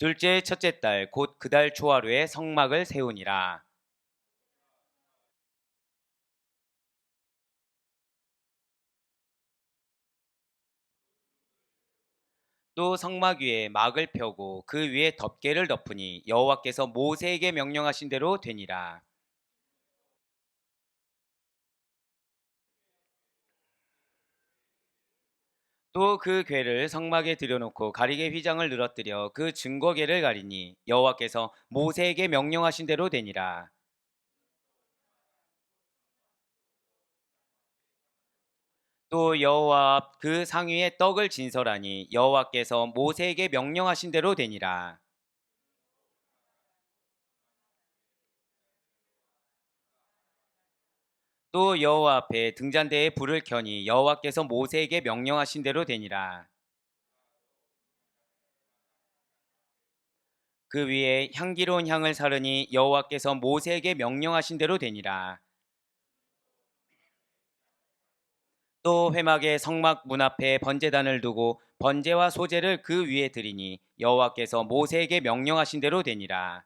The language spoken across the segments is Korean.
둘째 첫째 달 곧 그 달 초하루에 성막을 세우니라. 또 성막 위에 막을 펴고 그 위에 덮개를 덮으니 여호와께서 모세에게 명령하신 대로 되니라. 또 그 궤를 성막에 들여놓고 가리개 휘장을 늘어뜨려 그 증거궤를 가리니 여호와께서 모세에게 명령하신 대로 되니라. 또 여호와 앞 그 상위에 떡을 진설하니 여호와께서 모세에게 명령하신 대로 되니라. 또 여호와 앞에 등잔대에 불을 켜니 여호와께서 모세에게 명령하신 대로 되니라. 그 위에 향기로운 향을 사르니 여호와께서 모세에게 명령하신 대로 되니라. 또 회막의 성막 문 앞에 번제단을 두고 번제와 소제를 그 위에 드리니 여호와께서 모세에게 명령하신 대로 되니라.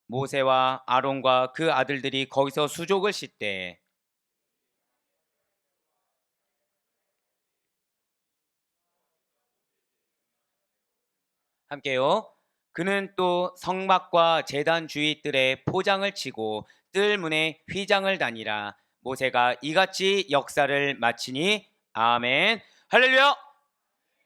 모세와 아론과 그 아들들이 거기서 수족을 씻되 함께요. 그는 또 성막과 제단 주위 뜰에 포장을 치고 뜰 문에 휘장을 다니라. 모세가 이같이 역사를 마치니 아멘. 할렐루야.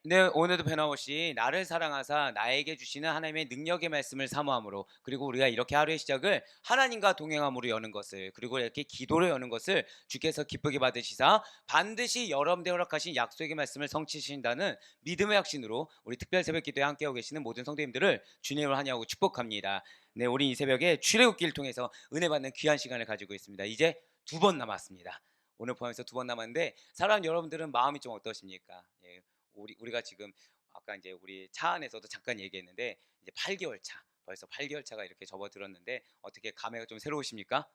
네, 오늘도 변함없이 나를 사랑하사 나에게 주시는 하나님의 능력의 말씀을 사모함으로, 그리고 우리가 이렇게 하루의 시작을 하나님과 동행함으로 여는 것을, 그리고 이렇게 기도로 여는 것을 주께서 기쁘게 받으시사 반드시 여러분들 허락하신 약속의 말씀을 성취하신다는 믿음의 확신으로 우리 특별 새벽 기도에 함께하고 계시는 모든 성도님들을 주님을 환영하고 축복합니다. 네, 우리 이 새벽에 출애굽기를 통해서 은혜 받는 귀한 시간을 가지고 있습니다. 이제 2번 남았습니다. 오늘 포함해서 2번 남았는데, 사랑하는 여러분들은 마음이 좀 어떠십니까? 예, 우리가 지금 아까 이제 우리 차 안에서도 잠깐 얘기했는데, 이제 8개월 차, 벌써 8개월 차가 이렇게 접어들었는데 어떻게 감회가 좀 새로우십니까?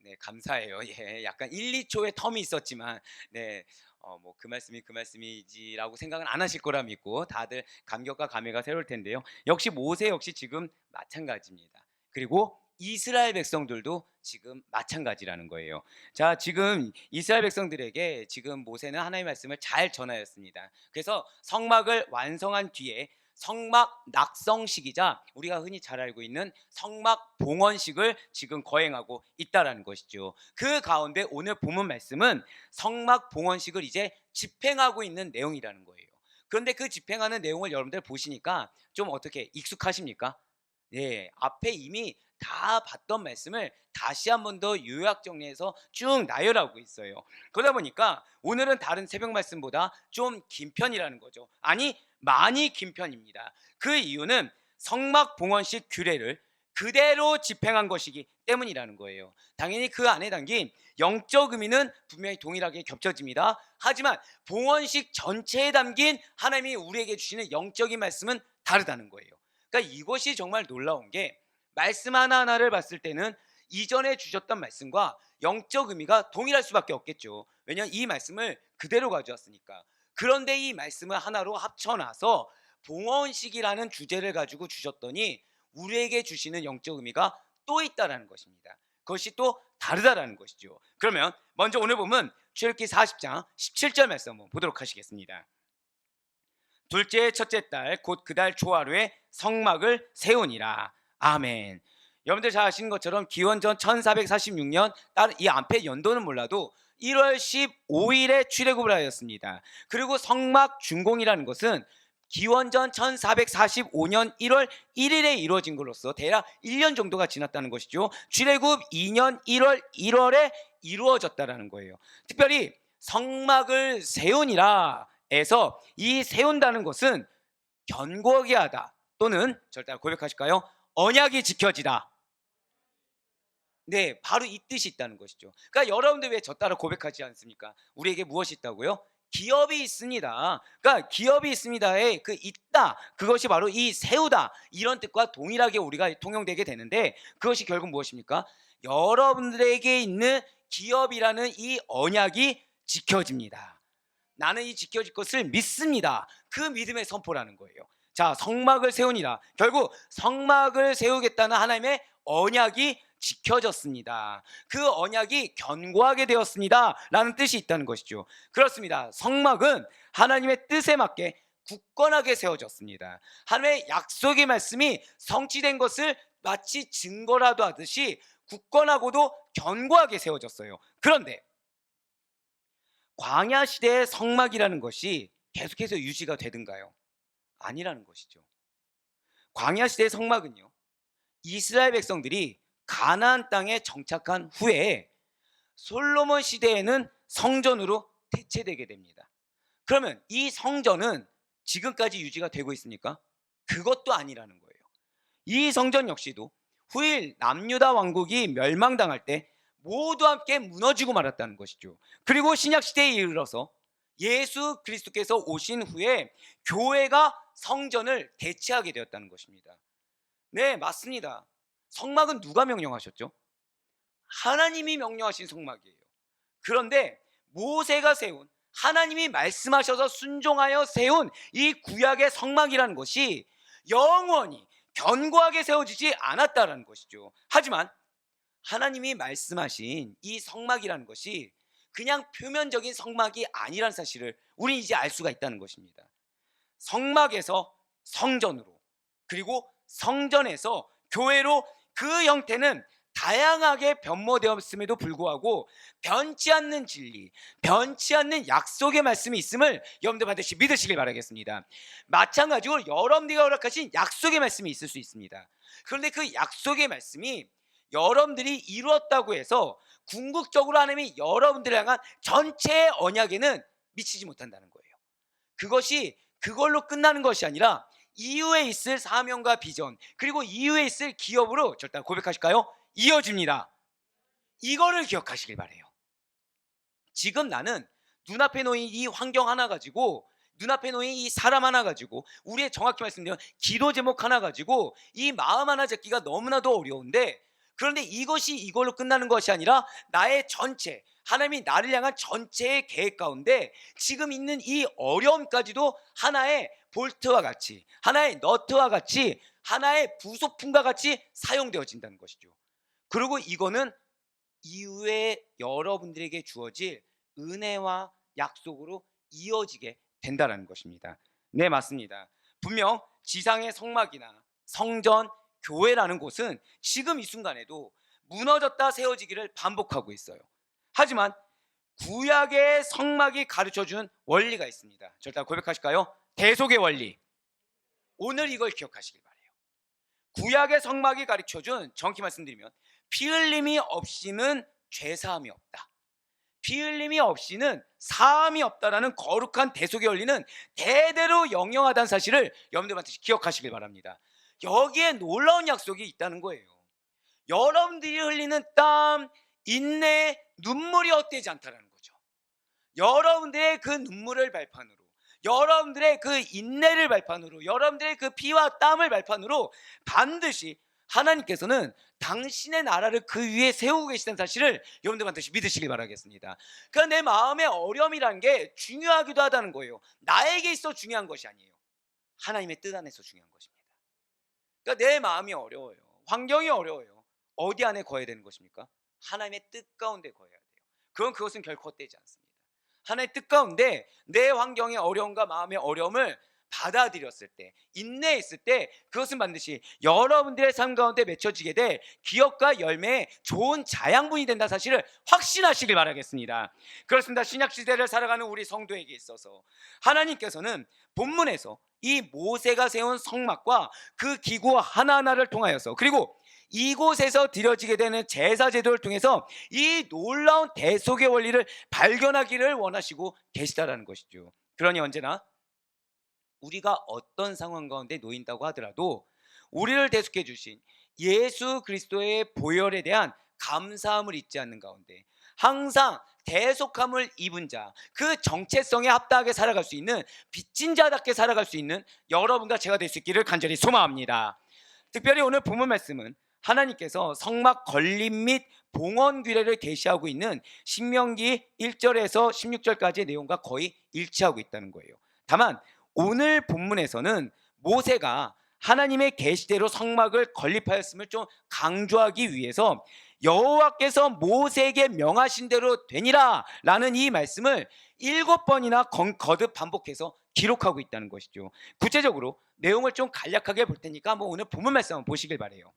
네, 감사해요. 예, 약간 1, 2초의 텀이 있었지만, 네, 뭐 그 말씀이 그 말씀이지라고 생각은 안 하실 거라 믿고 다들 감격과 감회가 새로울 텐데요. 역시 모세 역시 지금 마찬가지입니다. 그리고 이스라엘 백성들도 지금 마찬가지라는 거예요. 자, 지금 이스라엘 백성들에게 지금 모세는 하나님의 말씀을 잘 전하였습니다. 그래서 성막을 완성한 뒤에 성막 낙성식이자 우리가 흔히 잘 알고 있는 성막 봉헌식을 지금 거행하고 있다라는 것이죠. 그 가운데 오늘 본문 말씀은 성막 봉헌식을 이제 집행하고 있는 내용이라는 거예요. 그런데 그 집행하는 내용을 여러분들 보시니까 좀 어떻게 익숙하십니까? 예, 앞에 이미 다 봤던 말씀을 다시 한 번 더 요약 정리해서 쭉 나열하고 있어요. 그러다 보니까 오늘은 다른 새벽 말씀보다 좀 긴 편이라는 거죠. 아니, 많이 긴 편입니다. 그 이유는 성막 봉헌식 규례를 그대로 집행한 것이기 때문이라는 거예요. 당연히 그 안에 담긴 영적 의미는 분명히 동일하게 겹쳐집니다. 하지만 봉헌식 전체에 담긴 하나님이 우리에게 주시는 영적인 말씀은 다르다는 거예요. 그러니까 이것이 정말 놀라운 게, 말씀 하나하나를 봤을 때는 이전에 주셨던 말씀과 영적 의미가 동일할 수밖에 없겠죠. 왜냐하면 이 말씀을 그대로 가져왔으니까. 그런데 이 말씀을 하나로 합쳐놔서 봉헌식이라는 주제를 가지고 주셨더니 우리에게 주시는 영적 의미가 또 있다라는 것입니다. 그것이 또 다르다라는 것이죠. 그러면 먼저 오늘 보면 출애굽기 40장 17절 말씀 한번 보도록 하시겠습니다. 둘째 첫째 달 곧 그 달 초하루에 성막을 세우니라. 아멘. 여러분들 잘 아시는 것처럼 기원전 1446년, 다른 이 앞에 연도는 몰라도 1월 15일에 출애굽을 하였습니다. 그리고 성막 준공이라는 것은 기원전 1445년 1월 1일에 이루어진 것으로서 대략 1년 정도가 지났다는 것이죠. 출애굽 2년 1월 1월에 이루어졌다라는 거예요. 특별히 성막을 세우니라 에서 이 세운다는 것은 견고하게 하다, 또는 절대 고백하실까요? 언약이 지켜지다. 네, 바로 이 뜻이 있다는 것이죠. 그러니까 여러분들 왜 저 따라 고백하지 않습니까? 우리에게 무엇이 있다고요? 기업이 있습니다. 그러니까 기업이 있습니다에 그 있다, 그것이 바로 이 세우다, 이런 뜻과 동일하게 우리가 통용되게 되는데, 그것이 결국 무엇입니까? 여러분들에게 있는 기업이라는 이 언약이 지켜집니다. 나는 이 지켜질 것을 믿습니다. 그 믿음의 선포라는 거예요. 자, 성막을 세우니라. 결국 성막을 세우겠다는 하나님의 언약이 지켜졌습니다. 그 언약이 견고하게 되었습니다 라는 뜻이 있다는 것이죠. 그렇습니다. 성막은 하나님의 뜻에 맞게 굳건하게 세워졌습니다. 하나님의 약속의 말씀이 성취된 것을 마치 증거라도 하듯이 굳건하고도 견고하게 세워졌어요. 그런데 광야 시대의 성막이라는 것이 계속해서 유지가 되든가요? 아니라는 것이죠. 광야 시대의 성막은요, 이스라엘 백성들이 가나안 땅에 정착한 후에 솔로몬 시대에는 성전으로 대체되게 됩니다. 그러면 이 성전은 지금까지 유지가 되고 있습니까? 그것도 아니라는 거예요. 이 성전 역시도 후일 남유다 왕국이 멸망당할 때 모두 함께 무너지고 말았다는 것이죠. 그리고 신약 시대에 이르러서 예수 그리스도께서 오신 후에 교회가 성전을 대체하게 되었다는 것입니다. 네, 맞습니다. 성막은 누가 명령하셨죠? 하나님이 명령하신 성막이에요. 그런데 모세가 세운, 하나님이 말씀하셔서 순종하여 세운 이 구약의 성막이라는 것이 영원히 견고하게 세워지지 않았다는 것이죠. 하지만 하나님이 말씀하신 이 성막이라는 것이 그냥 표면적인 성막이 아니라는 사실을 우리 이제 알 수가 있다는 것입니다. 성막에서 성전으로, 그리고 성전에서 교회로, 그 형태는 다양하게 변모되었음에도 불구하고 변치 않는 진리, 변치 않는 약속의 말씀이 있음을 여러분들 반드시 믿으시길 바라겠습니다. 마찬가지로 여러분들이 허락하신 약속의 말씀이 있을 수 있습니다. 그런데 그 약속의 말씀이 여러분들이 이루었다고 해서 궁극적으로 하나님이 여러분들을 향한 전체의 언약에는 미치지 못한다는 거예요. 그것이 그걸로 끝나는 것이 아니라 이후에 있을 사명과 비전, 그리고 이후에 있을 기업으로 절단 고백하실까요? 이어집니다. 이거를 기억하시길 바래요. 지금 나는 눈앞에 놓인 이 환경 하나 가지고, 눈앞에 놓인 이 사람 하나 가지고, 우리의 정확히 말씀드리면 기도 제목 하나 가지고 이 마음 하나 잡기가 너무나도 어려운데, 그런데 이것이 이걸로 끝나는 것이 아니라 나의 전체, 하나님이 나를 향한 전체의 계획 가운데 지금 있는 이 어려움까지도 하나의 볼트와 같이, 하나의 너트와 같이, 하나의 부속품과 같이 사용되어진다는 것이죠. 그리고 이거는 이후에 여러분들에게 주어질 은혜와 약속으로 이어지게 된다는 것입니다. 네, 맞습니다. 분명 지상의 성막이나 성전, 교회라는 곳은 지금 이 순간에도 무너졌다 세워지기를 반복하고 있어요. 하지만 구약의 성막이 가르쳐주는 원리가 있습니다. 절대 고백하실까요? 대속의 원리. 오늘 이걸 기억하시길 바래요. 구약의 성막이 가르쳐준, 정확히 말씀드리면 피 흘림이 없이는 죄사함이 없다, 피 흘림이 없이는 사함이 없다라는 거룩한 대속의 원리는 대대로 영영하다는 사실을 여러분들한테 기억하시길 바랍니다. 여기에 놀라운 약속이 있다는 거예요. 여러분들이 흘리는 땀, 인내, 눈물이 헛되지 않다는 거죠. 여러분들의 그 눈물을 발판으로, 여러분들의 그 인내를 발판으로, 여러분들의 그 피와 땀을 발판으로 반드시 하나님께서는 당신의 나라를 그 위에 세우고 계시다는 사실을 여러분들 반드시 믿으시길 바라겠습니다. 그러니까 내 마음의 어려움이라는 게 중요하기도 하다는 거예요. 나에게 있어 중요한 것이 아니에요. 하나님의 뜻 안에서 중요한 것입니다. 그러니까 내 마음이 어려워요. 환경이 어려워요. 어디 안에 거해야 되는 것입니까? 하나님의 뜻 가운데 거해야 돼요. 그것은 결코 헛되지 않습니다. 하나님의 뜻 가운데 내 환경의 어려움과 마음의 어려움을 받아들였을 때, 인내했을 때, 그것은 반드시 여러분들의 삶 가운데 맺혀지게 될 기업과 열매의 좋은 자양분이 된다는 사실을 확신하시길 바라겠습니다. 그렇습니다. 신약시대를 살아가는 우리 성도에게 있어서 하나님께서는 본문에서 이 모세가 세운 성막과 그 기구 하나하나를 통하여서, 그리고 이곳에서 드려지게 되는 제사 제도를 통해서 이 놀라운 대속의 원리를 발견하기를 원하시고 계시다라는 것이죠. 그러니 언제나 우리가 어떤 상황 가운데 놓인다고 하더라도 우리를 대속해 주신 예수 그리스도의 보혈에 대한 감사함을 잊지 않는 가운데 항상 대속함을 입은 자, 그 정체성에 합당하게 살아갈 수 있는 빚진 자답게 살아갈 수 있는 여러분과 제가 될 수 있기를 간절히 소망합니다. 특별히 오늘 본문 말씀은 하나님께서 성막 건립 및 봉헌 규례를 계시하고 있는 신명기 1절에서 16절까지의 내용과 거의 일치하고 있다는 거예요. 다만 오늘 본문에서는 모세가 하나님의 계시대로 성막을 건립하였음을 좀 강조하기 위해서 여호와께서 모세에게 명하신 대로 되니라 라는 이 말씀을 7번이나 거듭 반복해서 기록하고 있다는 것이죠. 구체적으로 내용을 좀 간략하게 볼 테니까 오늘 본문 말씀 한번 보시길 바래요.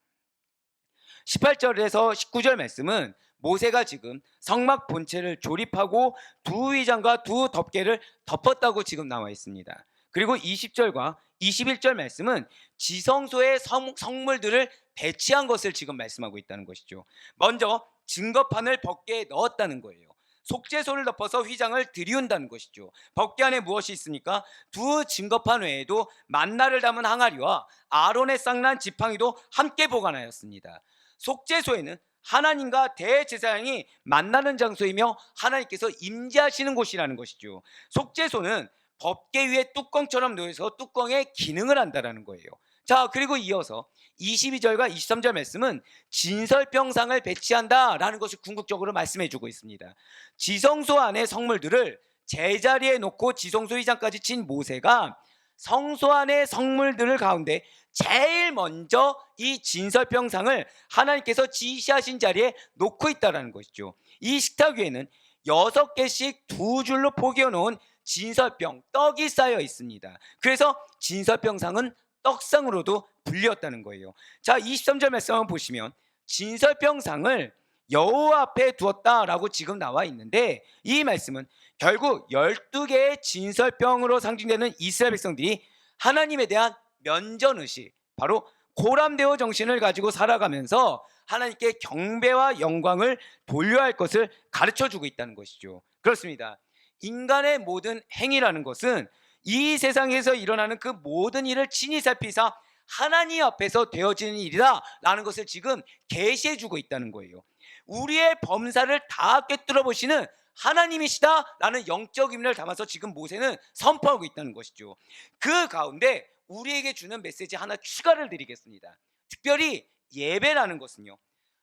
18절에서 19절 말씀은 모세가 지금 성막 본체를 조립하고 두 위장과 두 덮개를 덮었다고 지금 나와 있습니다. 그리고 20절과 21절 말씀은 지성소에 성물들을 배치한 것을 지금 말씀하고 있다는 것이죠. 먼저 증거판을 덮개에 넣었다는 거예요. 속죄소를 덮어서 휘장을 들이운다는 것이죠. 덮개 안에 무엇이 있습니까? 두 증거판 외에도 만나를 담은 항아리와 아론의 쌍난 지팡이도 함께 보관하였습니다. 속죄소에는 하나님과 대제사장이 만나는 장소이며 하나님께서 임재하시는 곳이라는 것이죠. 속죄소는 덮개 위에 뚜껑처럼 놓여서 뚜껑에 기능을 한다는 거예요. 자, 그리고 이어서 22절과 23절 말씀은 진설병상을 배치한다라는 것을 궁극적으로 말씀해 주고 있습니다. 지성소 안의 성물들을 제자리에 놓고 지성소 휘장까지 친 모세가 성소 안의 성물들 가운데 제일 먼저 이 진설병상을 하나님께서 지시하신 자리에 놓고 있다는 것이죠. 이 식탁 위에는 6개씩 두 줄로 포개어 놓은 진설병, 떡이 쌓여 있습니다. 그래서 진설병상은 떡상으로도 불렸다는 거예요. 자, 23절 말씀 한번 보시면 진설병상을 여호와 앞에 두었다라고 지금 나와 있는데, 이 말씀은 결국 12개의 진설병으로 상징되는 이스라엘 백성들이 하나님에 대한 면전의식, 바로 고람되어 정신을 가지고 살아가면서 하나님께 경배와 영광을 돌려야 할 것을 가르쳐주고 있다는 것이죠. 그렇습니다. 인간의 모든 행위라는 것은 이 세상에서 일어나는 그 모든 일을 친히 살피사 하나님 앞에서 되어지는 일이다 라는 것을 지금 계시해 주고 있다는 거예요. 우리의 범사를 다 꿰뚫어 보시는 하나님이시다 라는 영적 의미를 담아서 지금 모세는 선포하고 있다는 것이죠. 그 가운데 우리에게 주는 메시지 하나 추가를 드리겠습니다. 특별히 예배라는 것은요,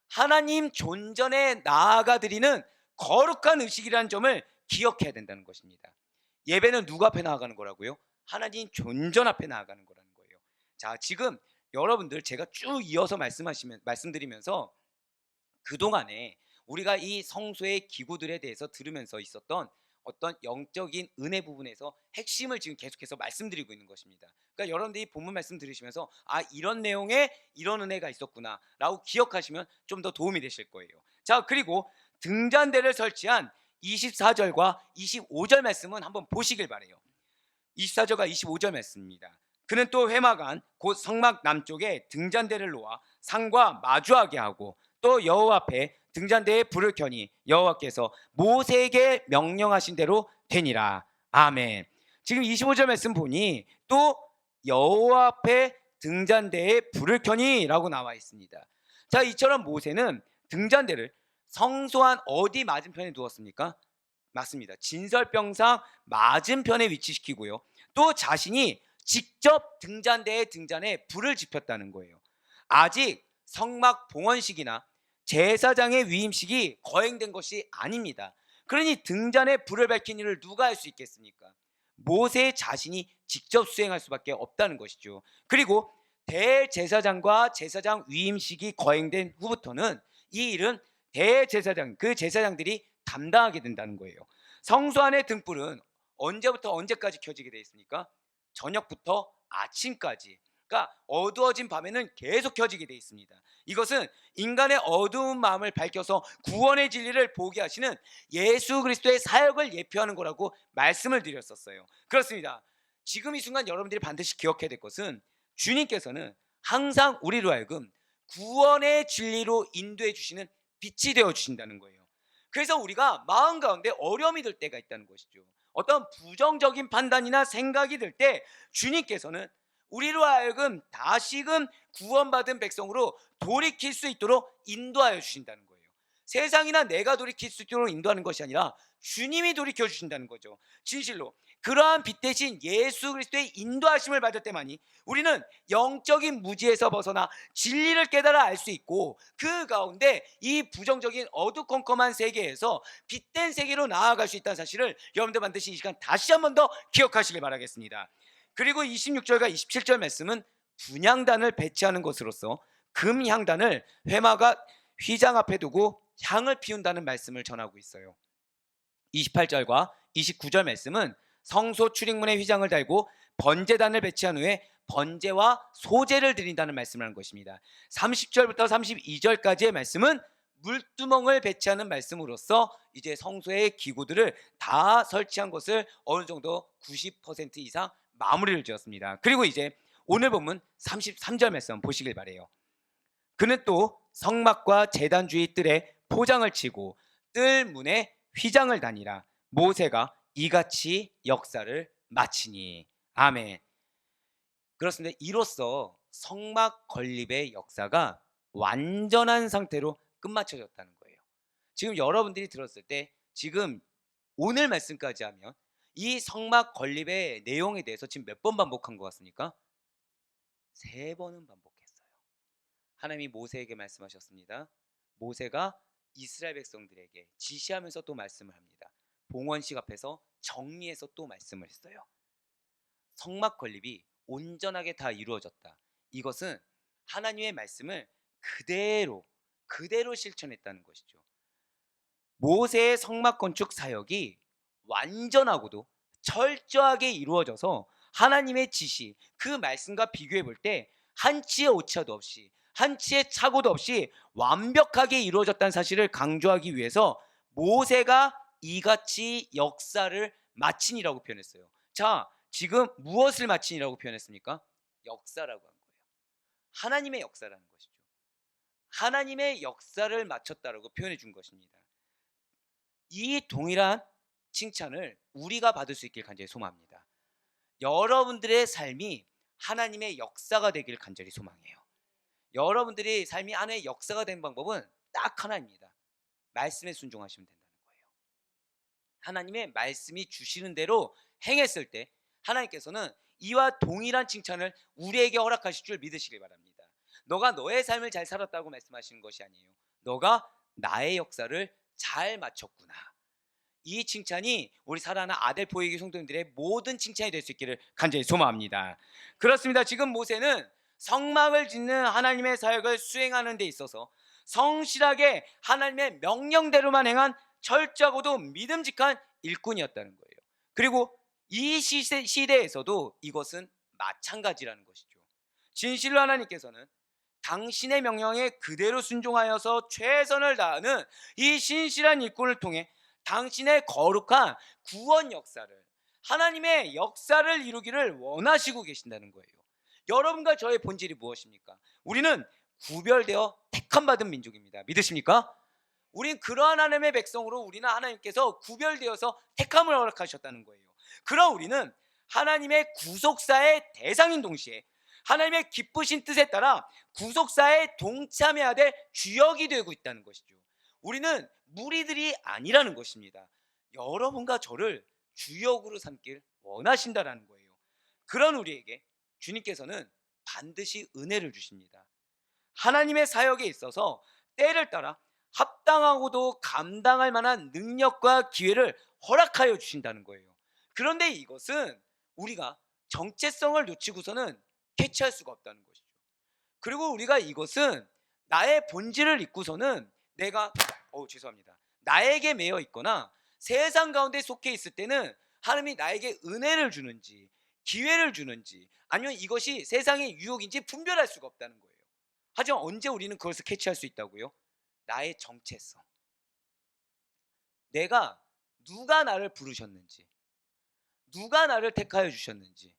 하나님 존전에 나아가 드리는 거룩한 의식이라는 점을 기억해야 된다는 것입니다. 예배는 누구 앞에 나아가는 거라고요? 하나님 존전 앞에 나아가는 거라는 거예요. 자, 지금 여러분들 제가 쭉 이어서 말씀드리면서 그동안에 우리가 이 성소의 기구들에 대해서 들으면서 있었던 어떤 영적인 은혜 부분에서 핵심을 지금 계속해서 말씀드리고 있는 것입니다. 그러니까 여러분들이 본문 말씀 들으시면서 이런 내용에 이런 은혜가 있었구나 라고 기억하시면 좀 더 도움이 되실 거예요. 자, 그리고 등잔대를 설치한 24절과 25절 말씀은 한번 보시길 바래요. 24절과 25절 말씀입니다. 그는 또 회막안 곧 성막 남쪽에 등잔대를 놓아 상과 마주하게 하고 또 여호와 앞에 등잔대에 불을 켜니 여호와께서 모세에게 명령하신 대로 되니라. 아멘. 지금 25절 말씀 보니 또 여호와 앞에 등잔대에 불을 켜니 라고 나와 있습니다. 자, 이처럼 모세는 등잔대를 성소 안 어디 맞은편에 두었습니까? 맞습니다. 진설병상 맞은편에 위치시키고요, 또 자신이 직접 등잔대에 불을 지폈다는 거예요. 아직 성막 봉헌식이나 제사장의 위임식이 거행된 것이 아닙니다. 그러니 등잔에 불을 밝힌 일을 누가 할 수 있겠습니까? 모세 자신이 직접 수행할 수밖에 없다는 것이죠. 그리고 대제사장과 제사장 위임식이 거행된 후부터는 이 일은 대제사장, 그 제사장들이 담당하게 된다는 거예요. 성소 안의 등불은 언제부터 언제까지 켜지게 되어 있습니까? 저녁부터 아침까지. 그러니까 어두워진 밤에는 계속 켜지게 되어 있습니다. 이것은 인간의 어두운 마음을 밝혀서 구원의 진리를 보게 하시는 예수 그리스도의 사역을 예표하는 거라고 말씀을 드렸었어요. 그렇습니다. 지금 이 순간 여러분들이 반드시 기억해야 될 것은 주님께서는 항상 우리로 하여금 구원의 진리로 인도해 주시는 빛이 되어 주신다는 거예요. 그래서 우리가 마음 가운데 어려움이 들 때가 있다는 것이죠. 어떤 부정적인 판단이나 생각이 들 때 주님께서는 우리로 하여금 다시금 구원받은 백성으로 돌이킬 수 있도록 인도하여 주신다는 거예요. 세상이나 내가 돌이킬 수 있도록 인도하는 것이 아니라 주님이 돌이켜 주신다는 거죠. 진실로 그러한 빛 대신 예수 그리스도의 인도하심을 받을 때만이 우리는 영적인 무지에서 벗어나 진리를 깨달아 알 수 있고, 그 가운데 이 부정적인 어두컴컴한 세계에서 빛된 세계로 나아갈 수 있다는 사실을 여러분들 반드시 이 시간 다시 한 번 더 기억하시길 바라겠습니다. 그리고 26절과 27절 말씀은 분향단을 배치하는 것으로서 금향단을 회마가 휘장 앞에 두고 향을 피운다는 말씀을 전하고 있어요. 28절과 29절 말씀은 성소 출입문에 휘장을 달고 번제단을 배치한 후에 번제와 소제를 드린다는 말씀을 하는 것입니다. 30절부터 32절까지의 말씀은 물두멍을 배치하는 말씀으로써 이제 성소의 기구들을 다 설치한 것을 어느 정도 90% 이상 마무리를 지었습니다. 그리고 이제 오늘 본문 33절 말씀 보시길 바래요. 그는 또 성막과 제단 주위 뜰에 포장을 치고 뜰 문에 휘장을 다니라. 모세가 이같이 역사를 마치니. 아멘. 그렇습니다. 이로써 성막 건립의 역사가 완전한 상태로 끝마쳐졌다는 거예요. 지금 여러분들이 들었을 때 지금 오늘 말씀까지 하면 이 성막 건립의 내용에 대해서 지금 몇 번 반복한 것 같습니까? 3번은 반복했어요. 하나님이 모세에게 말씀하셨습니다. 모세가 이스라엘 백성들에게 지시하면서 또 말씀을 합니다. 봉헌식 앞에서 정리해서 또 말씀을 했어요. 성막 건립이 온전하게 다 이루어졌다. 이것은 하나님의 말씀을 그대로 실천했다는 것이죠. 모세의 성막 건축 사역이 완전하고도 철저하게 이루어져서 하나님의 지시, 그 말씀과 비교해 볼 때 한치의 오차도 없이, 한치의 착오도 없이 완벽하게 이루어졌다는 사실을 강조하기 위해서 모세가 이같이 역사를 마친이라고 표현했어요. 자, 지금 무엇을 마친이라고 표현했습니까? 역사라고 한 거예요. 하나님의 역사라는 것이죠. 하나님의 역사를 마쳤다라고 표현해 준 것입니다. 이 동일한 칭찬을 우리가 받을 수 있길 간절히 소망합니다. 여러분들의 삶이 하나님의 역사가 되길 간절히 소망해요. 여러분들이 삶이 하나님의 역사가 되는 방법은 딱 하나입니다. 말씀에 순종하시면 된다는 거예요. 하나님의 말씀이 주시는 대로 행했을 때 하나님께서는 이와 동일한 칭찬을 우리에게 허락하실 줄 믿으시길 바랍니다. 너가 너의 삶을 잘 살았다고 말씀하시는 것이 아니에요. 너가 나의 역사를 잘 마쳤구나. 이 칭찬이 우리 사랑하는 아델포이기 성도님들의 모든 칭찬이 될 수 있기를 간절히 소망합니다. 그렇습니다. 지금 모세는 성막을 짓는 하나님의 사역을 수행하는 데 있어서 성실하게 하나님의 명령대로만 행한 철저하고도 믿음직한 일꾼이었다는 거예요. 그리고 이 시대에서도 이것은 마찬가지라는 것이죠. 진실로 하나님께서는 당신의 명령에 그대로 순종하여서 최선을 다하는 이 신실한 일꾼을 통해 당신의 거룩한 구원 역사를, 하나님의 역사를 이루기를 원하시고 계신다는 거예요. 여러분과 저의 본질이 무엇입니까? 우리는 구별되어 택함받은 민족입니다. 믿으십니까? 우린 그러한 하나님의 백성으로 우리는 하나님께서 구별되어서 택함을 허락하셨다는 거예요. 그럼 우리는 하나님의 구속사의 대상인 동시에 하나님의 기쁘신 뜻에 따라 구속사에 동참해야 될 주역이 되고 있다는 것이죠. 우리는 무리들이 아니라는 것입니다. 여러분과 저를 주역으로 삼길 원하신다라는 거예요. 그런 우리에게 주님께서는 반드시 은혜를 주십니다. 하나님의 사역에 있어서 때를 따라 합당하고도 감당할 만한 능력과 기회를 허락하여 주신다는 거예요. 그런데 이것은 우리가 정체성을 놓치고서는 캐치할 수가 없다는 것이죠. 그리고 우리가 이것은 나의 본질을 잊고서는 내가 죄송합니다. 나에게 매여 있거나 세상 가운데 속해 있을 때는 하나님이 나에게 은혜를 주는지 기회를 주는지 아니면 이것이 세상의 유혹인지 분별할 수가 없다는 거예요. 하지만 언제 우리는 그것을 캐치할 수 있다고요? 나의 정체성. 내가 누가 나를 부르셨는지, 누가 나를 택하여 주셨는지,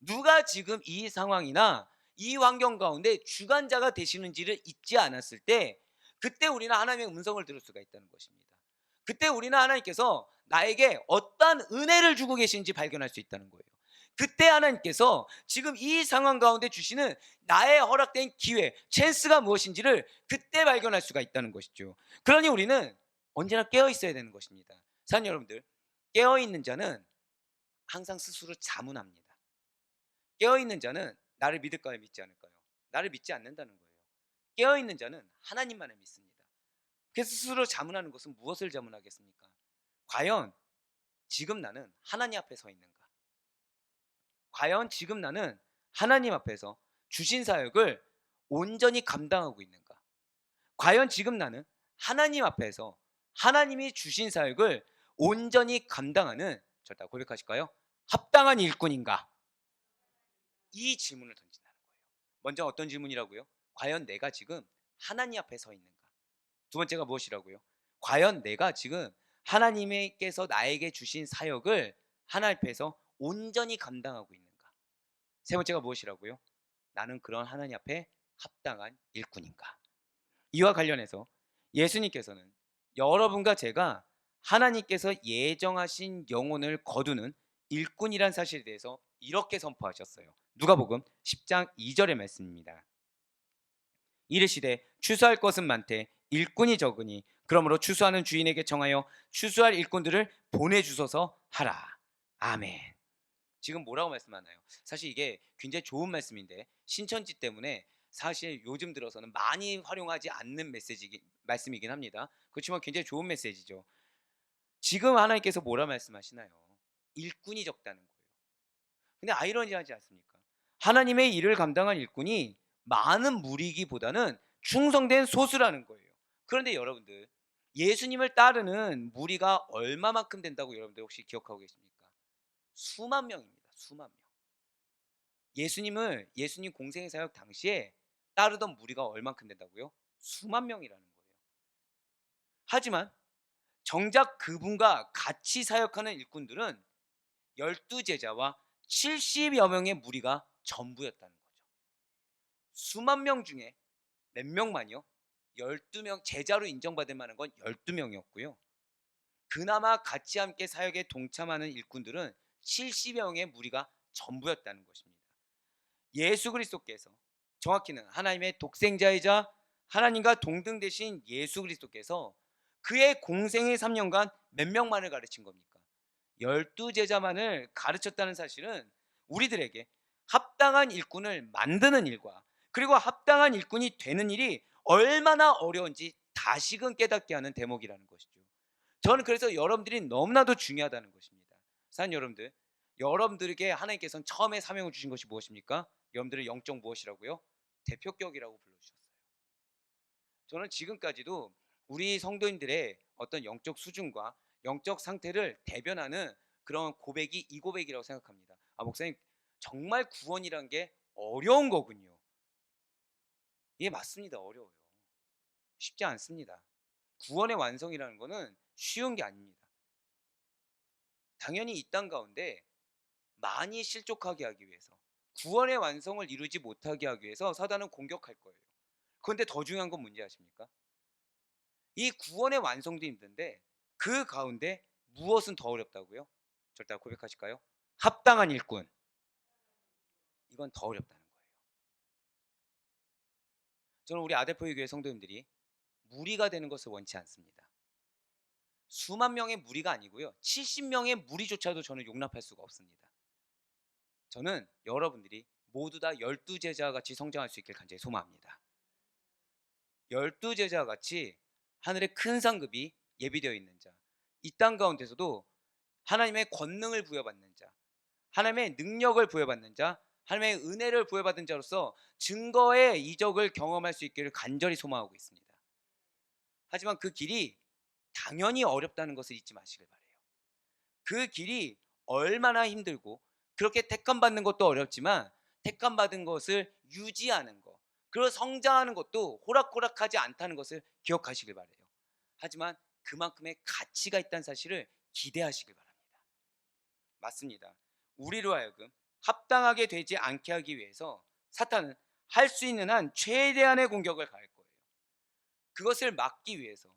누가 지금 이 상황이나 이 환경 가운데 주관자가 되시는지를 잊지 않았을 때 그때 우리는 하나님의 음성을 들을 수가 있다는 것입니다. 그때 우리는 하나님께서 나에게 어떠한 은혜를 주고 계신지 발견할 수 있다는 거예요. 그때 하나님께서 지금 이 상황 가운데 주시는 나의 허락된 기회, 찬스가 무엇인지를 그때 발견할 수가 있다는 것이죠. 그러니 우리는 언제나 깨어 있어야 되는 것입니다. 사랑하는 여러분들, 깨어있는 자는 항상 스스로 자문합니다. 깨어있는 자는 나를 믿을까요, 믿지 않을까요? 나를 믿지 않는다는 거예요. 깨어있는 자는 하나님만을 믿습니다. 그래서 스스로 자문하는 것은 무엇을 자문하겠습니까? 과연 지금 나는 하나님 앞에 서 있는가? 과연 지금 나는 하나님 앞에서 주신 사역을 온전히 감당하고 있는가? 과연 지금 나는 하나님 앞에서 하나님이 주신 사역을 온전히 감당하는, 절대 고백하실까요? 합당한 일꾼인가? 이 질문을 던진다는 거예요. 먼저 어떤 질문이라고요? 과연 내가 지금 하나님 앞에 서 있는가? 두 번째가 무엇이라고요? 과연 내가 지금 하나님께서 나에게 주신 사역을 하나님 앞에서 온전히 감당하고 있는가? 세 번째가 무엇이라고요? 나는 그런 하나님 앞에 합당한 일꾼인가? 이와 관련해서 예수님께서는 여러분과 제가 하나님께서 예정하신 영혼을 거두는 일꾼이란 사실에 대해서 이렇게 선포하셨어요. 누가복음 10장 2절의 말씀입니다. 이르시되 추수할 것은 많되 일꾼이 적으니 그러므로 추수하는 주인에게 정하여 추수할 일꾼들을 보내주소서 하라. 아멘. 지금 뭐라고 말씀하나요? 사실 이게 굉장히 좋은 말씀인데 신천지 때문에 사실 요즘 들어서는 많이 활용하지 않는 말씀이긴 합니다. 그렇지만 굉장히 좋은 메시지죠. 지금 하나님께서 뭐라 말씀하시나요? 일꾼이 적다는 거예요. 근데 아이러니하지 않습니까? 하나님의 일을 감당한 일꾼이 많은 무리기보다는 충성된 소수라는 거예요. 그런데 여러분들, 예수님을 따르는 무리가 얼마만큼 된다고 여러분들 혹시 기억하고 계십니까? 수만 명입니다. 수만 명. 예수님 공생의 사역 당시에 따르던 무리가 얼만큼 된다고요? 수만 명이라는 거예요. 하지만 정작 그분과 같이 사역하는 일꾼들은 12제자와 70여 명의 무리가 전부였다는 거죠. 수만 명 중에 몇 명만요? 12명, 제자로 인정받을 만한 건 12명이었고요. 그나마 같이 함께 사역에 동참하는 일꾼들은 70여 명의 무리가 전부였다는 것입니다. 예수 그리스도께서, 정확히는 하나님의 독생자이자 하나님과 동등 되신 예수 그리스도께서 그의 공생의 3년간 몇 명만을 가르친 겁니까? 12제자만을 가르쳤다는 사실은 우리들에게 합당한 일꾼을 만드는 일과 그리고 합당한 일꾼이 되는 일이 얼마나 어려운지 다시금 깨닫게 하는 대목이라는 것이죠. 저는 그래서 여러분들이 너무나도 중요하다는 것입니다. 사랑하는 여러분들, 여러분들에게 하나님께서는 처음에 사명을 주신 것이 무엇입니까? 여러분들의 영적 무엇이라고요? 대표격이라고 불러주셨어요. 저는 지금까지도 우리 성도인들의 어떤 영적 수준과 영적 상태를 대변하는 그런 고백이 이 고백이라고 생각합니다. 목사님, 정말 구원이란 게 어려운 거군요. 예, 맞습니다. 어려워요. 쉽지 않습니다. 구원의 완성이라는 거는 쉬운 게 아닙니다. 당연히 이 땅 가운데 많이 실족하게 하기 위해서, 구원의 완성을 이루지 못하게 하기 위해서 사단은 공격할 거예요. 그런데 더 중요한 건 뭔지 아십니까? 이 구원의 완성도 힘든데 그 가운데 무엇은 더 어렵다고요? 절대 고백하실까요? 합당한 일꾼. 이건 더 어렵다는 거예요. 저는 우리 아델포유 교회 성도님들이 무리가 되는 것을 원치 않습니다. 수만 명의 무리가 아니고요, 70명의 무리조차도 저는 용납할 수가 없습니다. 저는 여러분들이 모두 다 12제자와 같이 성장할 수 있길 간절히 소망합니다. 12제자와 같이 하늘의 큰 상급이 예비되어 있는 자, 이 땅 가운데서도 하나님의 권능을 부여받는 자, 하나님의 능력을 부여받는 자, 하나님의 은혜를 부여받은 자로서 증거의 이적을 경험할 수 있기를 간절히 소망하고 있습니다. 하지만 그 길이 당연히 어렵다는 것을 잊지 마시길 바라요. 그 길이 얼마나 힘들고 그렇게 택함받는 것도 어렵지만 택함받은 것을 유지하는 것, 그리고 성장하는 것도 호락호락하지 않다는 것을 기억하시길 바라요. 하지만 그만큼의 가치가 있다는 사실을 기대하시길 바랍니다. 맞습니다. 우리로 하여금 합당하게 되지 않게 하기 위해서 사탄은 할 수 있는 한 최대한의 공격을 가할 거예요. 그것을 막기 위해서,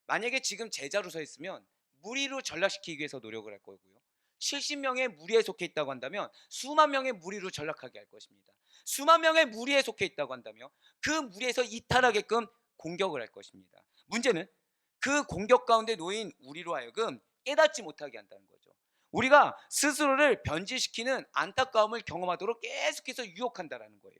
만약에 지금 제자로 서 있으면 무리로 전락시키기 위해서 노력을 할 거고요, 70명의 무리에 속해 있다고 한다면 수만 명의 무리로 전락하게 할 것입니다. 수만 명의 무리에 속해 있다고 한다면 그 무리에서 이탈하게끔 공격을 할 것입니다. 문제는 그 공격 가운데 놓인 우리로 하여금 깨닫지 못하게 한다는 거죠. 우리가 스스로를 변질시키는 안타까움을 경험하도록 계속해서 유혹한다라는 거예요.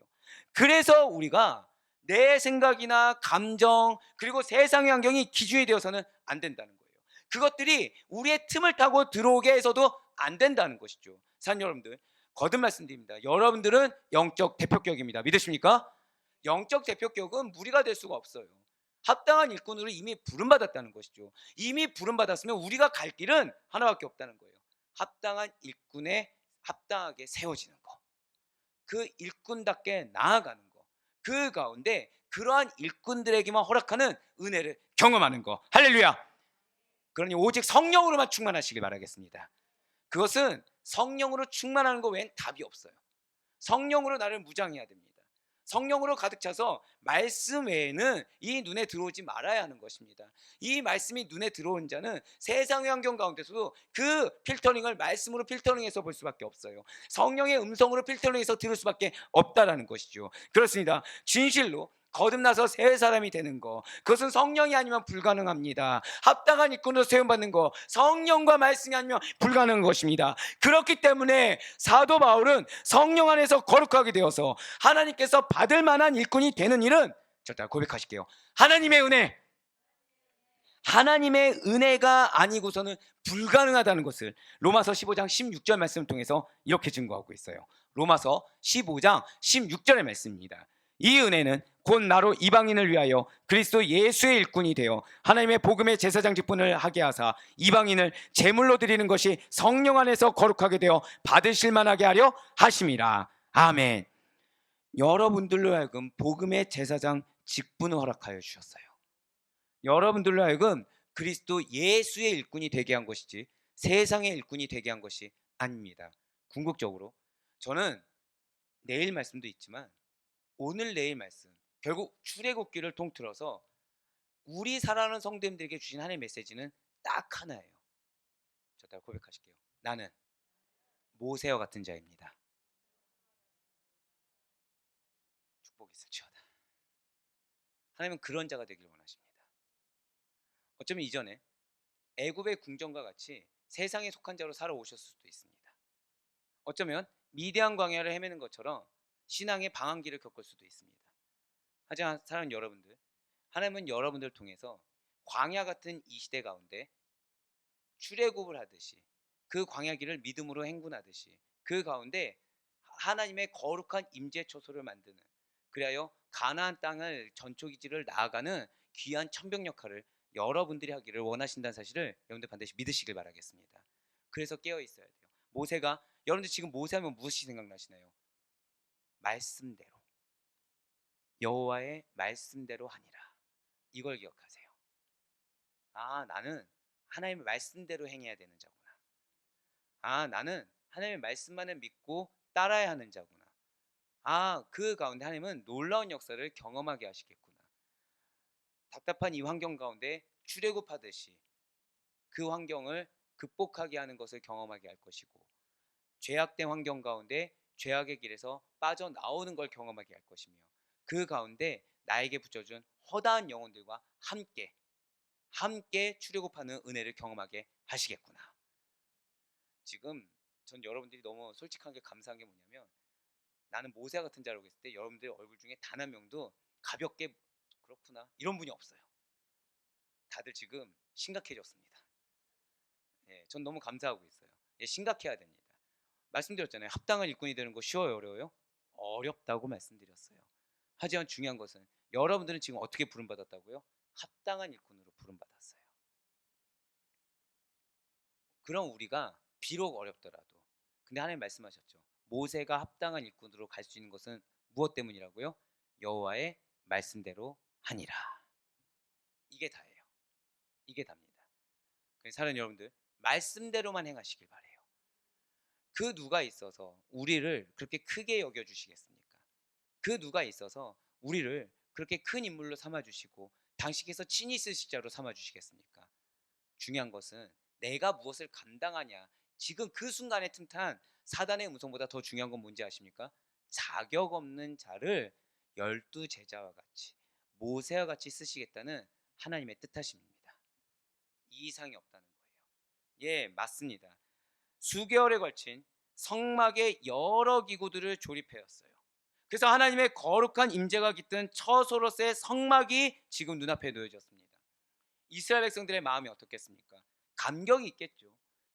그래서 우리가 내 생각이나 감정 그리고 세상의 환경이 기준이 되어서는 안 된다는 거예요. 그것들이 우리의 틈을 타고 들어오게 해서도 안 된다는 것이죠. 사랑하는 여러분들, 거듭 말씀드립니다. 여러분들은 영적 대표격입니다. 믿으십니까? 영적 대표격은 무리가 될 수가 없어요. 합당한 일꾼으로 이미 부름받았다는 것이죠. 이미 부름받았으면 우리가 갈 길은 하나밖에 없다는 거예요. 합당한 일꾼에 합당하게 세워지는 거, 그 일꾼답게 나아가는 거, 그 가운데 그러한 일꾼들에게만 허락하는 은혜를 경험하는 거. 할렐루야. 그러니 오직 성령으로만 충만하시길 바라겠습니다. 그것은 성령으로 충만하는 거 외엔 답이 없어요. 성령으로 나를 무장해야 됩니다. 성령으로 가득 차서 말씀 외에는 이 눈에 들어오지 말아야 하는 것입니다. 이 말씀이 눈에 들어온 자는 세상의 환경 가운데서도 그 필터링을 말씀으로 필터링해서 볼 수밖에 없어요. 성령의 음성으로 필터링해서 들을 수밖에 없다라는 것이죠. 그렇습니다. 진실로 거듭나서 새 사람이 되는 거, 그것은 성령이 아니면 불가능합니다. 합당한 일꾼으로 세움받는 거, 성령과 말씀이 아니면 불가능한 것입니다. 그렇기 때문에 사도 바울은 성령 안에서 거룩하게 되어서 하나님께서 받을 만한 일꾼이 되는 일은, 절대 고백하실게요, 하나님의 은혜가 아니고서는 불가능하다는 것을 로마서 15장 16절 말씀을 통해서 이렇게 증거하고 있어요. 로마서 15장 16절의 말씀입니다. 이 은혜는 곧 나로 이방인을 위하여 그리스도 예수의 일꾼이 되어 하나님의 복음의 제사장 직분을 하게 하사 이방인을 제물로 드리는 것이 성령 안에서 거룩하게 되어 받으실 만하게 하려 하심이라. 아멘. 여러분들로 하여금 복음의 제사장 직분을 허락하여 주셨어요. 여러분들로 하여금 그리스도 예수의 일꾼이 되게 한 것이지 세상의 일꾼이 되게 한 것이 아닙니다. 궁극적으로 저는 내일 말씀도 있지만 오늘 내일 말씀, 결국 출애굽기를 통틀어서 우리 사랑하는 성도님들에게 주신 하나님의 메시지는 딱 하나예요. 저 따라 고백하실게요. 나는 모세와 같은 자입니다. 축복이 있을지어다. 하나님은 그런 자가 되길 원하십니다. 어쩌면 이전에 애굽의 궁정과 같이 세상에 속한 자로 살아오셨을 수도 있습니다. 어쩌면 미디안 광야를 헤매는 것처럼 신앙의 방황기를 겪을 수도 있습니다. 하지만 사랑하는 여러분들, 하나님은 여러분들을 통해서 광야 같은 이 시대 가운데 출애굽을 하듯이 그 광야길을 믿음으로 행군하듯이 그 가운데 하나님의 거룩한 임재 초소를 만드는, 그리하여 가나안 땅을 전초기지를 나아가는 귀한 천병 역할을 여러분들이 하기를 원하신다는 사실을 여러분들 반드시 믿으시길 바라겠습니다. 그래서 깨어 있어야 돼요. 모세가, 여러분들 지금 모세하면 무엇이 생각나시나요? 말씀대로, 여호와의 말씀대로 하니라. 이걸 기억하세요. 아, 나는 하나님의 말씀대로 행해야 되는 자구나. 아, 나는 하나님의 말씀만을 믿고 따라야 하는 자구나. 아, 그 가운데 하나님은 놀라운 역사를 경험하게 하시겠구나. 답답한 이 환경 가운데 출애굽하듯이 그 환경을 극복하게 하는 것을 경험하게 할 것이고, 죄악된 환경 가운데 죄악의 길에서 빠져나오는 걸 경험하게 할 것이며, 그 가운데 나에게 붙여준 허다한 영혼들과 함께 출애굽하는 은혜를 경험하게 하시겠구나. 지금 전 여러분들이 너무 솔직하게 감사한 게 뭐냐면, 나는 모세 같은 자라고 했을 때 여러분들 얼굴 중에 단 한 명도 가볍게 그렇구나 이런 분이 없어요. 다들 지금 심각해졌습니다. 예, 전 너무 감사하고 있어요. 예, 심각해야 됩니다. 말씀드렸잖아요. 합당한 일꾼이 되는 거 쉬워요, 어려워요? 어렵다고 말씀드렸어요. 하지만 중요한 것은 여러분들은 지금 어떻게 부름받았다고요? 합당한 일꾼으로 부름받았어요. 그럼 우리가 비록 어렵더라도, 근데 하나님 말씀하셨죠. 모세가 합당한 일꾼으로 갈 수 있는 것은 무엇 때문이라고요? 여호와의 말씀대로 하니라. 이게 다예요. 이게 답니다. 그래서 사랑하는 여러분들, 말씀대로만 행하시길 바래요. 그 누가 있어서 우리를 그렇게 크게 여겨주시겠습니까? 그 누가 있어서 우리를 그렇게 큰 인물로 삼아주시고 당신께서 친히 쓰실 자로 삼아주시겠습니까? 중요한 것은 내가 무엇을 감당하냐. 지금 그 순간에 틈탄 사단의 음성보다 더 중요한 건 뭔지 아십니까? 자격 없는 자를 12제자와 같이, 모세와 같이 쓰시겠다는 하나님의 뜻하심입니다. 이 이상이 없다는 거예요. 예, 맞습니다. 수개월에 걸친 성막의 여러 기구들을 조립해왔어요. 그래서 하나님의 거룩한 임재가 깃든 처소로서의 성막이 지금 눈앞에 놓여졌습니다. 이스라엘 백성들의 마음이 어떻겠습니까? 감격이 있겠죠.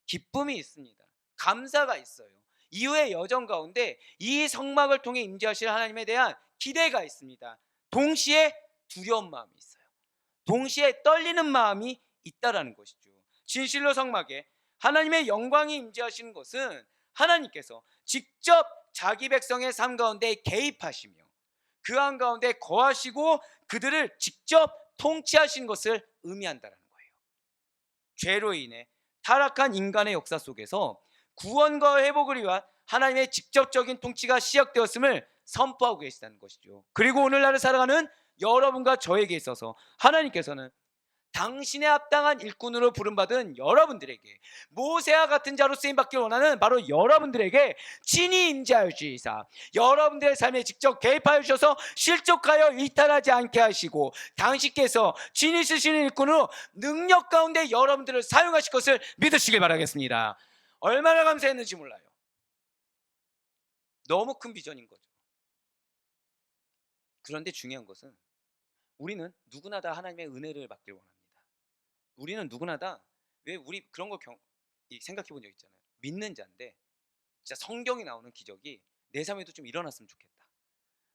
기쁨이 있습니다. 감사가 있어요. 이후의 여정 가운데 이 성막을 통해 임재하실 하나님에 대한 기대가 있습니다. 동시에 두려운 마음이 있어요. 동시에 떨리는 마음이 있다라는 것이죠. 진실로 성막에 하나님의 영광이 임재하시는 것은 하나님께서 직접 자기 백성의 삶 가운데 개입하시며 그 한가운데 거하시고 그들을 직접 통치하신 것을 의미한다는 거예요. 죄로 인해 타락한 인간의 역사 속에서 구원과 회복을 위한 하나님의 직접적인 통치가 시작되었음을 선포하고 계시다는 것이죠. 그리고 오늘날을 살아가는 여러분과 저에게 있어서 하나님께서는 당신의 합당한 일꾼으로 부름받은 여러분들에게, 모세와 같은 자로 쓰임받기를 원하는 바로 여러분들에게 친히 임재하여 주시사 여러분들의 삶에 직접 개입하여 주셔서 실족하여 이탈하지 않게 하시고 당신께서 친히 쓰시는 일꾼으로 능력 가운데 여러분들을 사용하실 것을 믿으시길 바라겠습니다. 얼마나 감사했는지 몰라요. 너무 큰 비전인 거죠. 그런데 중요한 것은 우리는 누구나 다 하나님의 은혜를 받길 원합니다. 우리는 누구나 다, 왜 우리 그런 거 생각해 본 적 있잖아요. 믿는 자인데 진짜 성경이 나오는 기적이 내 삶에도 좀 일어났으면 좋겠다.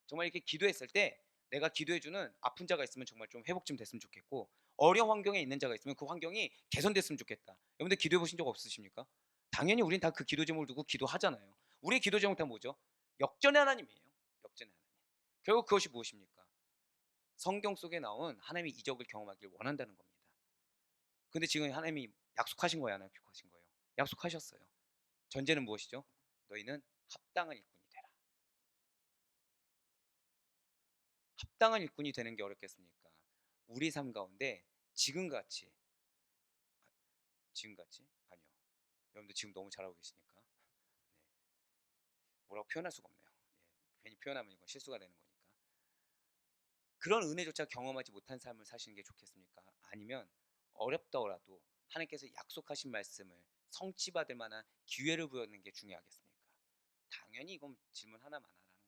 정말 이렇게 기도했을 때 내가 기도해주는 아픈 자가 있으면 정말 좀 회복 좀 됐으면 좋겠고, 어려운 환경에 있는 자가 있으면 그 환경이 개선됐으면 좋겠다. 여러분들 기도해 보신 적 없으십니까? 당연히 우린 다 그 기도 제목을 두고 기도하잖아요. 우리의 기도 제목 다 뭐죠? 역전의 하나님이에요. 역전의 하나님. 결국 그것이 무엇입니까? 성경 속에 나온 하나님의 이적을 경험하길 원한다는 겁니다. 근데 지금 하나님이 약속하신 거예요, 안 약속하신 거예요? 약속하셨어요. 전제는 무엇이죠? 너희는 합당한 일꾼이 되라. 합당한 일꾼이 되는 게 어렵겠습니까? 우리 삶 가운데 지금같이 아니요. 여러분들 지금 너무 잘하고 계시니까 네. 뭐라고 표현할 수가 없네요. 예, 괜히 표현하면 이건 실수가 되는 거니까. 그런 은혜조차 경험하지 못한 삶을 사시는 게 좋겠습니까? 아니면 어렵더라도 하나님께서 약속하신 말씀을 성취받을 만한 기회를 부여하는 게 중요하겠습니까? 당연히 이건 질문 하나만 하라는 거예요.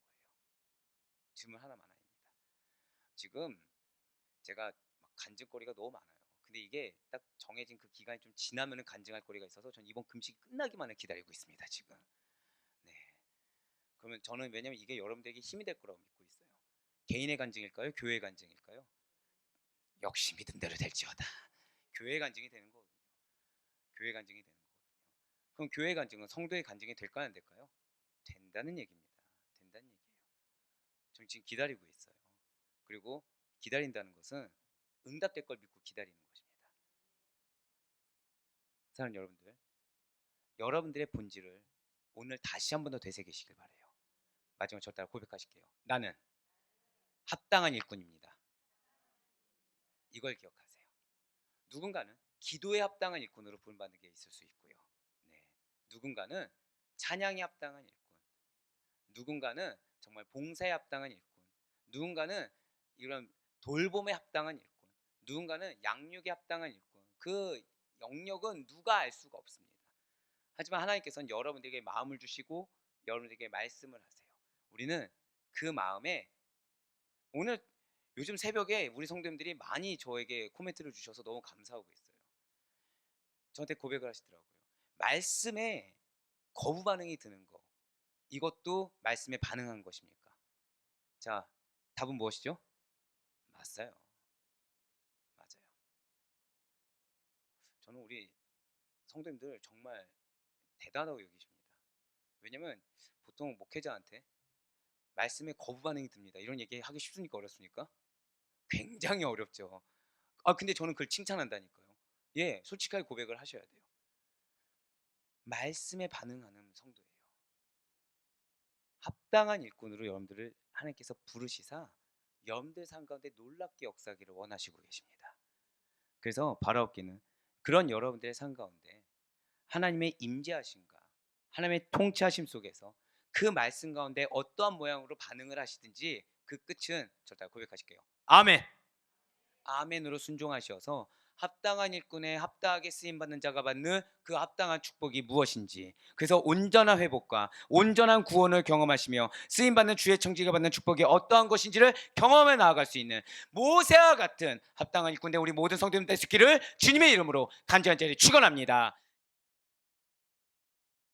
질문 하나만 합니다. 지금 제가 막 간증거리가 너무 많아요. 근데 이게 딱 정해진 그 기간이 좀 지나면은 간증할 거리가 있어서 전 이번 금식이 끝나기만을 기다리고 있습니다, 지금. 네. 그러면 저는, 왜냐면 이게 여러분들에게 힘이 될 거라고 믿고 있어요. 개인의 간증일까요? 교회의 간증일까요? 역시 믿은 대로 될지어다. 교회 간증이 되는 거거든요. 교회 간증이 되는 거거든요. 그럼 교회 간증은 성도의 간증이 될까요, 안 될까요? 된다는 얘기입니다. 된다는 얘기예요. 저는 지금 기다리고 있어요. 그리고 기다린다는 것은 응답될 걸 믿고 기다리는 것입니다. 사랑하는 여러분들, 여러분들의 본질을 오늘 다시 한 번 더 되새기시길 바래요. 마지막 저 따라 고백하실게요. 나는 합당한 일꾼입니다. 이걸 기억하세요. 누군가는 기도에 합당한 일꾼으로 부름받는 게 있을 수 있고요. 네. 누군가는 찬양에 합당한 일꾼, 누군가는 정말 봉사에 합당한 일꾼, 누군가는 이런 돌봄에 합당한 일꾼, 누군가는 양육에 합당한 일꾼. 그 영역은 누가 알 수가 없습니다. 하지만 하나님께서는 여러분들에게 마음을 주시고 여러분들에게 말씀을 하세요. 우리는 그 마음에, 오늘 요즘 새벽에 우리 성도님들이 많이 저에게 코멘트를 주셔서 너무 감사하고 있어요. 저한테 고백을 하시더라고요. 말씀에 거부 반응이 드는 거, 이것도 말씀에 반응한 것입니까? 자, 답은 무엇이죠? 맞아요. 맞아요. 저는 우리 성도님들 정말 대단하다고 여기십니다. 왜냐면 보통 목회자한테 말씀에 거부 반응이 듭니다, 이런 얘기 하기 쉽습니까, 어렵습니까? 굉장히 어렵죠. 근데 저는 그걸 칭찬한다니까요. 예, 솔직하게 고백을 하셔야 돼요. 말씀에 반응하는 성도예요. 합당한 일꾼으로 여러분들을 하나님께서 부르시사 여러분들 삶 가운데 놀랍게 역사하기를 원하시고 계십니다. 그래서 바라옵기는 그런 여러분들의 삶 가운데 하나님의 임재하심과 하나님의 통치하심 속에서 그 말씀 가운데 어떠한 모양으로 반응을 하시든지 그 끝은 저 다 고백하실게요. 아멘. 아멘으로 순종하셔서 합당한 일꾼에 합당하게 쓰임 받는 자가 받는 그 합당한 축복이 무엇인지, 그래서 온전한 회복과 온전한 구원을 경험하시며 쓰임 받는 주의 청지가 받는 축복이 어떠한 것인지를 경험해 나아갈 수 있는 모세와 같은 합당한 일꾼 된 우리 모든 성도님 되시기를 주님의 이름으로 간절히 축원합니다.